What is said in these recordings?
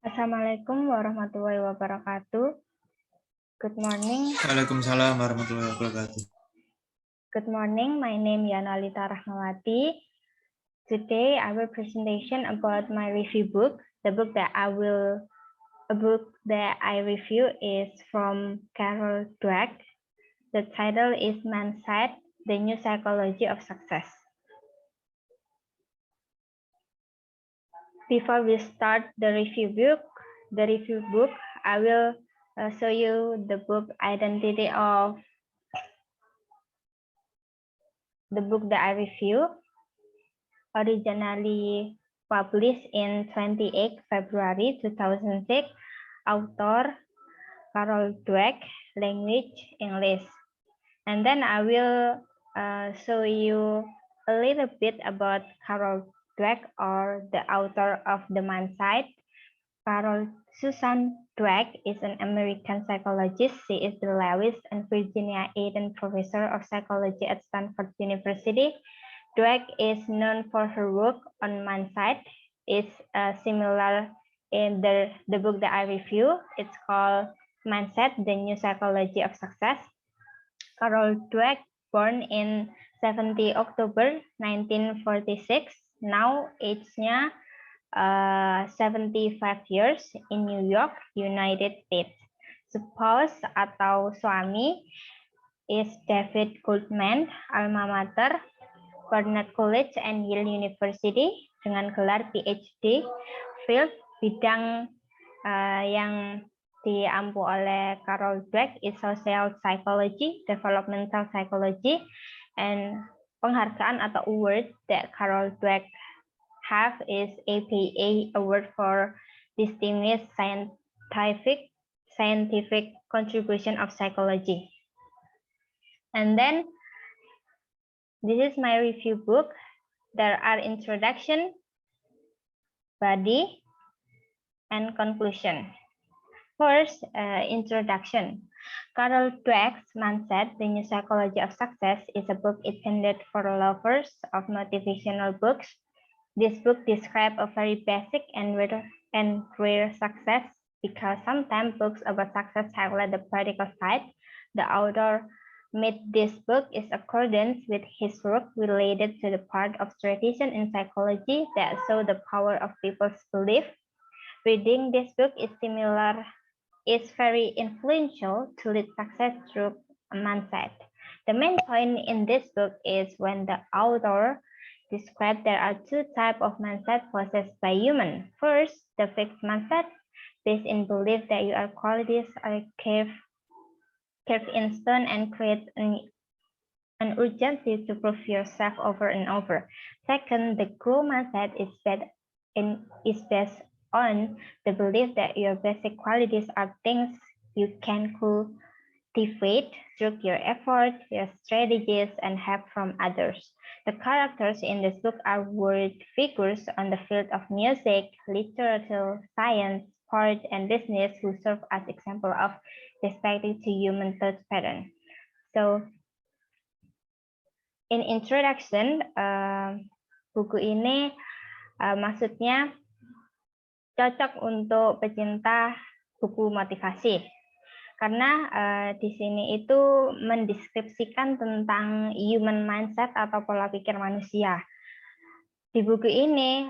Assalamualaikum warahmatullahi wabarakatuh. Good morning. Waalaikumsalam warahmatullahi wabarakatuh. Good morning. My name is Yanalita Rahmawati. Today, I will presentation about my review book. The book that I review is from Carol Dweck. The title is Mindset: The New Psychology of Success. Before we start the review book, I will show you the book identity of the book that I review. Originally published in 28 February 2006, author Carol Dweck, language English. And then I will show you a little bit about Carol Dweck, or the author of The Mindset. Carol Susan Dweck is an American psychologist. She is the Lewis and Virginia Eden Professor of Psychology at Stanford University. Dweck is known for her work on mindset. It's similar in the book that I review. It's called Mindset: The New Psychology of Success. Carol Dweck, born in 70 October 1946, now age-nya 75 years in New York, United States. Spouse atau suami is David Goldman, alma mater Cornell College and Yale University, dengan gelar PhD. Field bidang yang diampu oleh Carol Dweck is social psychology, developmental psychology, and penghargaan atau award that Carol Dweck have is APA Award for Distinguished Scientific Contribution of Psychology. And then this is my review book. There are introduction, body, and conclusion. First, introduction. Carol Dweck's Mindset: The New Psychology of Success is a book intended for lovers of motivational books. This book describes a very basic and rare success, because sometimes books about success highlight the practical side. The author made this book in accordance with his work related to the part of tradition in psychology that show the power of people's belief. Reading this book is very influential to lead success through a mindset. The main point in this book is when the author described there are two types of mindset possessed by human. First, the fixed mindset, based in belief that your qualities are carved in stone and create an urgency to prove yourself over and over. Second, the growth mindset is based on the belief that your basic qualities are things you can cultivate through your effort, your strategies, and help from others. The characters in this book are world figures on the field of music, literature, science, sport, and business who serve as example of respecting to human thought pattern. So, in introduction, buku ini maksudnya cocok untuk pecinta buku motivasi, karena di sini itu mendeskripsikan tentang human mindset atau pola pikir manusia. Di buku ini,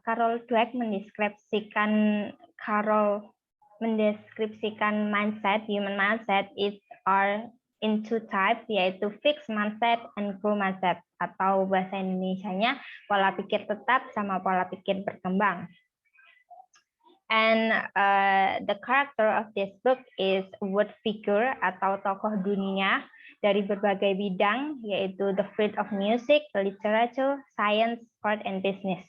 Carol Dweck mendeskripsikan mindset, human mindset are in two types, yaitu fixed mindset and growth mindset, atau bahasa Indonesianya pola pikir tetap sama pola pikir berkembang. And the character of this book is world figure atau tokoh dunia dari berbagai bidang, yaitu the field of music, literature, science, sport, and business.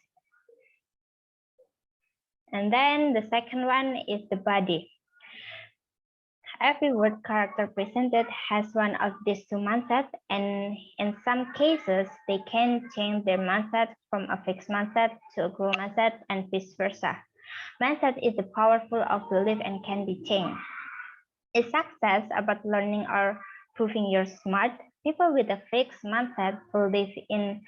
And then the second one is the body. Every word character presented has one of these two mindsets, and in some cases, they can change their mindset from a fixed mindset to a growth mindset and vice versa. Mindset is powerful of belief and can be changed. Is success about learning or proving you're smart? People with a fixed mindset believe in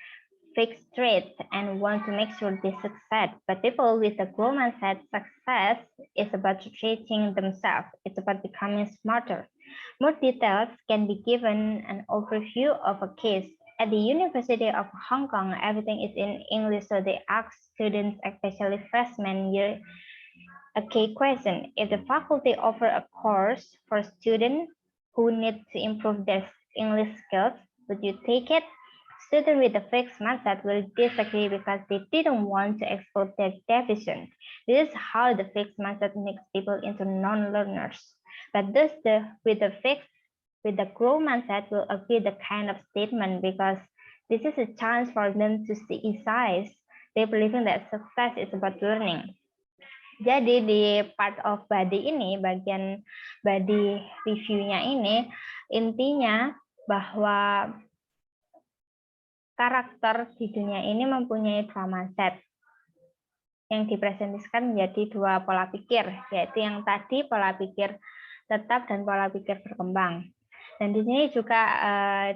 fixed traits and want to make sure they succeed. But people with a growth mindset, success is about treating themselves. It's about becoming smarter. More details can be given an overview of a case. At the University of Hong Kong, everything is in English, so they ask students, especially freshman year, a key question. If the faculty offer a course for students who need to improve their English skills, would you take it? Students with a fixed mindset will disagree because they didn't want to exploit their deficient. This is how the fixed mindset makes people into non-learners. But those with the growth mindset will agree the kind of statement because this is a chance for them to see size. They believing that success is about learning. Jadi di part of body ini, bagian body review-nya ini, intinya bahwa karakter di dunia ini mempunyai dua mindset yang dipresentasikan menjadi dua pola pikir, yaitu yang tadi pola pikir tetap dan pola pikir berkembang. Dan di sini juga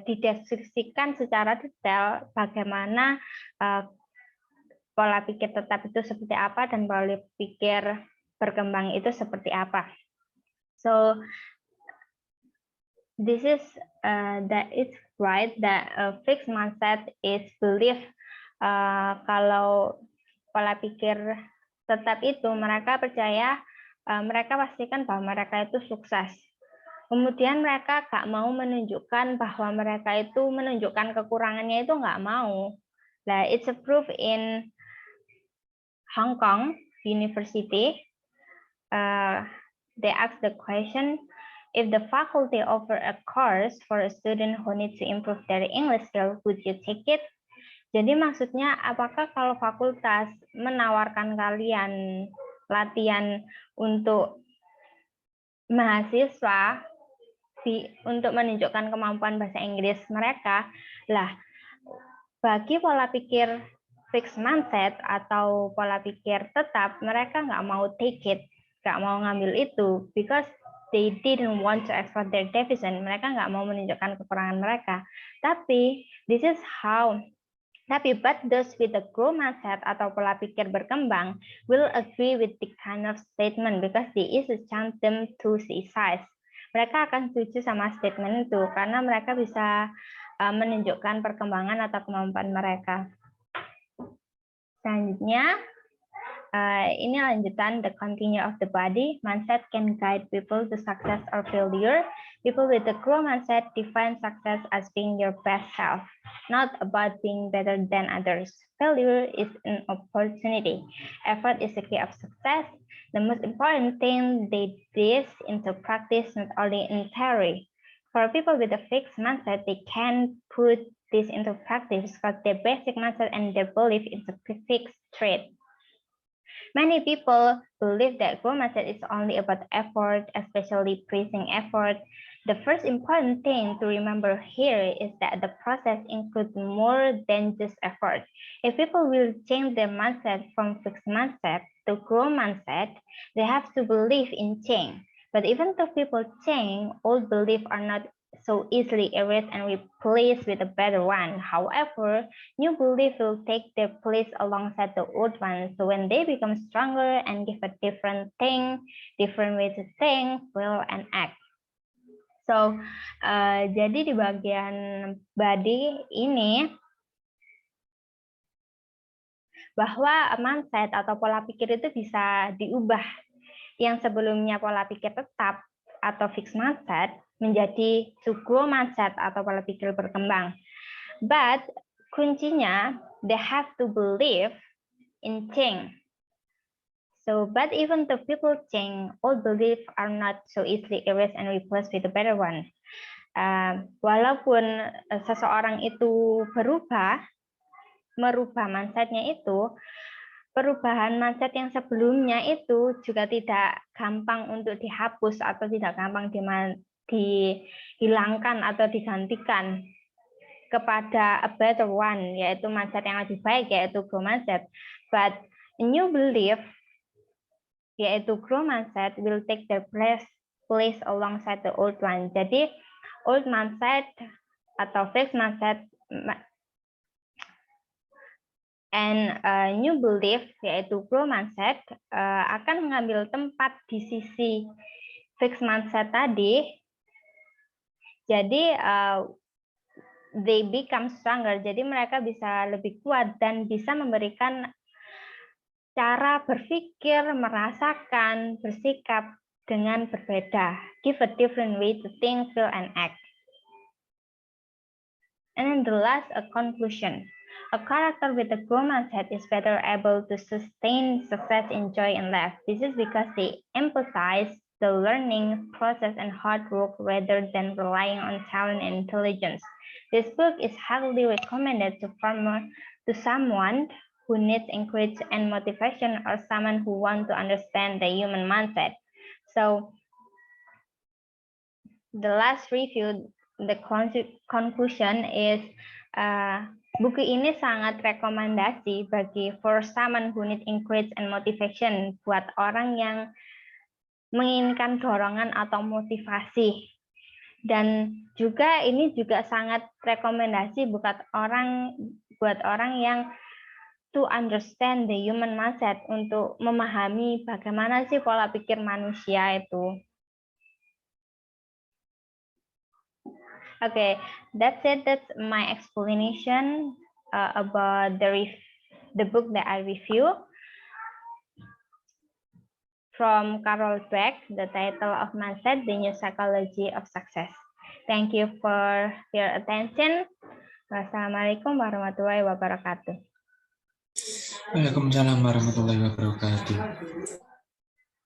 dideskripsikan secara detail bagaimana pola pikir tetap itu seperti apa dan pola pikir berkembang itu seperti apa. So this is that it's right that a fixed mindset is belief kalau pola pikir tetap itu mereka percaya mereka pastikan bahwa mereka itu sukses. Kemudian mereka gak mau menunjukkan bahwa mereka itu menunjukkan kekurangannya itu nggak mau. Nah, it's a proof in Hong Kong University. They ask the question, if the faculty offer a course for a student who needs to improve their English skills, would you take it? Jadi maksudnya, apakah kalau fakultas menawarkan kalian latihan untuk mahasiswa untuk menunjukkan kemampuan bahasa Inggris mereka, lah bagi pola pikir fixed mindset atau pola pikir tetap, mereka nggak mau take it, nggak mau ngambil itu, because they didn't want to exploit their deficit. Mereka nggak mau menunjukkan kekurangan mereka. Tapi but those with the growth mindset atau pola pikir berkembang will agree with the kind of statement because there is a chance them to see size. Mereka akan setuju sama statement itu karena mereka bisa menunjukkan perkembangan atau kemampuan mereka. Selanjutnya, ini lanjutan the continue of the body. Mindset can guide people to success or failure. People with the growth mindset define success as being your best self, not about being better than others. Failure is an opportunity. Effort is the key of success. The most important thing they this into practice, not only in theory. For people with a fixed mindset, they can put this into practice because their basic mindset and their belief is a fixed trait. Many people believe that growth mindset is only about effort, especially praising effort. The first important thing to remember here is that the process includes more than just effort. If people will change their mindset from fixed mindset to growth mindset, they have to believe in change. But even though people change, old beliefs are not so easily erased and replaced with a better one. However, new beliefs will take their place alongside the old one. So when they become stronger and give a different thing, different way to think, feel, and act. So, jadi di bagian body ini, bahwa mindset atau pola pikir itu bisa diubah. Yang sebelumnya pola pikir tetap atau fixed mindset menjadi to grow mindset atau pola pikir berkembang. But kuncinya, they have to believe in change. So, but even though people change, old beliefs are not so easily erased and replaced with a better one. Walaupun seseorang itu merubah mindsetnya itu, perubahan mindset yang sebelumnya itu juga tidak gampang untuk dihapus atau tidak gampang dihilangkan atau digantikan kepada a better one, yaitu mindset yang lebih baik, yaitu growth mindset. But a new belief, yaitu growth mindset, will take their place alongside the old one. Jadi old mindset atau fixed mindset And new belief, yaitu growth mindset, akan mengambil tempat di sisi fixed mindset tadi. Jadi they become stronger. Jadi mereka bisa lebih kuat dan bisa memberikan cara berpikir, merasakan, bersikap dengan berbeda. Give a different way to think, feel, and act. And then the last, a conclusion. A character with a growth mindset is better able to sustain success and joy in life. This is because they empathize the learning process and hard work rather than relying on talent and intelligence. This book is highly recommended to someone who needs encouragement and motivation, or someone who wants to understand the human mindset. So the last review, the conclusion is buku ini sangat rekomendasi bagi for someone who need encouragement and motivation, buat orang yang menginginkan dorongan atau motivasi. Dan juga ini juga sangat rekomendasi buat orang yang to understand the human mindset, untuk memahami bagaimana sih pola pikir manusia itu. Okay, that's it. That's my explanation about the book that I review from Carol Dweck, the title of Mindset, The New Psychology of Success. Thank you for your attention. Wassalamualaikum warahmatullahi wabarakatuh. Waalaikumsalam warahmatullahi wabarakatuh.